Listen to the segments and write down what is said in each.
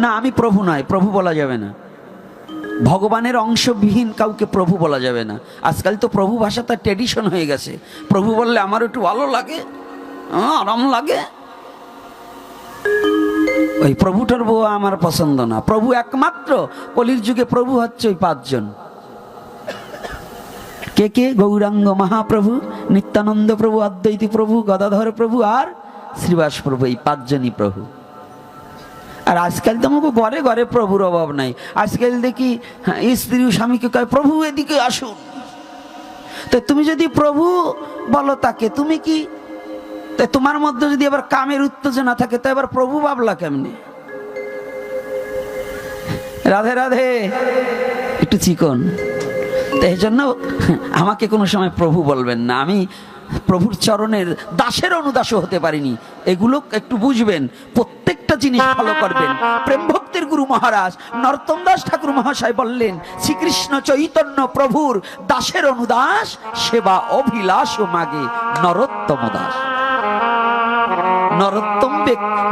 না, আমি প্রভু নয়, প্রভু বলা যাবে না। ভগবানের অংশবিহীন কাউকে প্রভু বলা যাবে না। আজকাল তো প্রভু ভাষা তার ট্রেডিশন হয়ে গেছে। প্রভু বললে আমার একটু ভালো লাগে, আরাম লাগে। ওই প্রভুটার বউ আমার পছন্দ না। প্রভু একমাত্র কলির যুগে প্রভু হচ্ছে ওই 5 জন। কে কে? গৌরাঙ্গ মহাপ্রভু, নিত্যানন্দ প্রভু, অদ্বৈতী প্রভু, গদাধর প্রভু আর শ্রীবাস প্রভু। এই 5 জনই প্রভু। আর আজকাল তো আমাকে ঘরে ঘরে প্রভুর অভাব নাই। আজকাল দেখি স্ত্রী স্বামীকে কয় প্রভু এদিকে আসুন। তো তুমি যদি প্রভু বলো তাকে, তুমি কি তোমার মধ্যে যদি আবার কামের উত্তেজনা থাকে, তো এবার প্রভু ভাবলা কেমনে? রাধে রাধে, একটু চিকন। তো এই জন্য আমাকে কোনো সময় প্রভু বলবেন না। আমি প্রভুর চরণের দাসের অনুদাসও হতে পারিনি। এগুলো একটু বুঝবেন, প্রত্যেকটা জিনিস ফলো করবেন। প্রেম ভক্তির গুরু মহারাজ নরোত্তম দাস ঠাকুর মহাশয় বললেন, শ্রীকৃষ্ণ চৈতন্য প্রভুর দাসের অনুদাস, সেবা অভিলাষ মাগে নরোত্তম দাস।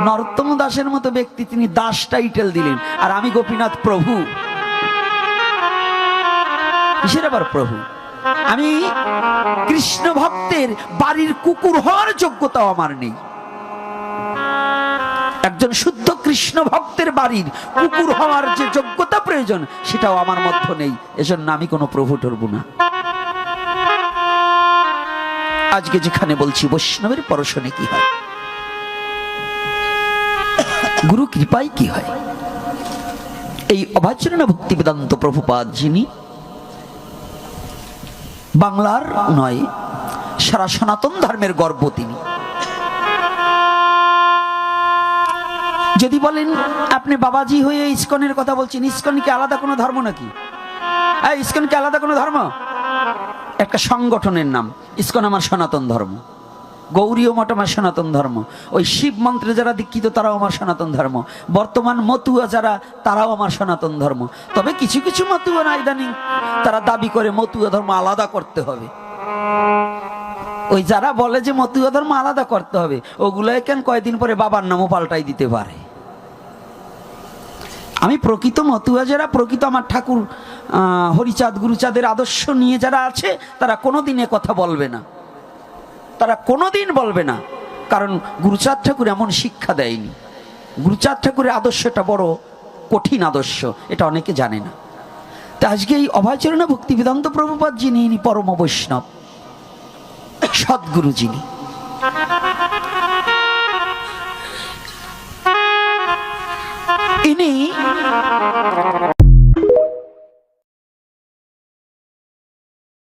নরোত্তম দাসের মতো ব্যক্তি, তিনি দাস টাইটেল দিলেন। আর আমি গোপীনাথ প্রভু। কিসের আবার প্রভু? আমি কৃষ্ণ ভক্তের বাড়ির কুকুর হওয়ার যোগ্যতাও আমার নেই। একজন শুদ্ধ কৃষ্ণ ভক্তের বাড়ির কুকুর হওয়ার যে যোগ্যতা প্রয়োজন, সেটাও আমার মধ্যে নেই। এজন্য আমি কোনো প্রভু টরব না। আজকে যেখানে বলছি বৈষ্ণবের পরশনে কি হয়, গুরু কৃপায় কি হয়, এই অভাচরণ ভক্তি বেদান্ত প্রভুপাদ, যিনি বাংলার নয় সারা সনাতন ধর্মের গর্ব, তিনি যদি বলেন আপনি বাবাজি হয়ে ইসকনের কথা বলছেন, ইসকন কি আলাদা কোনো ধর্ম নাকি? ইসকন কি আলাদা কোনো ধর্ম? একটা সংগঠনের নাম। ইসকন আমার সনাতন ধর্ম, গৌরীয় মঠ আমার সনাতন ধর্ম, ওই শিব মন্ত্রে যারা দীক্ষিত তারাও আমার সনাতন ধর্ম, বর্তমান মতুয়া যারা তারাও আমার সনাতন ধর্ম। তবে কিছু কিছু মতুয়া না ইদানিং তারা দাবি করে মতুয়া ধর্ম আলাদা করতে হবে। ওই যারা বলে যে মতুয়া ধর্ম আলাদা করতে হবে, ওগুলো কেন কয়েকদিন পরে বাবার নামও পাল্টাই দিতে পারে। আমি প্রকৃত মতুয়া যারা, প্রকৃত আমার ঠাকুর হরিচাঁদ গুরুচাঁদের আদর্শ নিয়ে যারা আছে, তারা কোনোদিন এ কথা বলবে না। তারা কোনোদিন বলবে না, কারণ গুরুচাঁদ ঠাকুর এমন শিক্ষা দেয়নি। গুরুচাঁদ ঠাকুরের আদর্শটা বড় কঠিন আদর্শ, এটা অনেকে জানে না। তা আজকে এই অভয়চরণ ভক্তি বেদান্ত প্রভুপাদ যিনি, ইনি পরম বৈষ্ণব সদ্গুরু, যিনি ইনি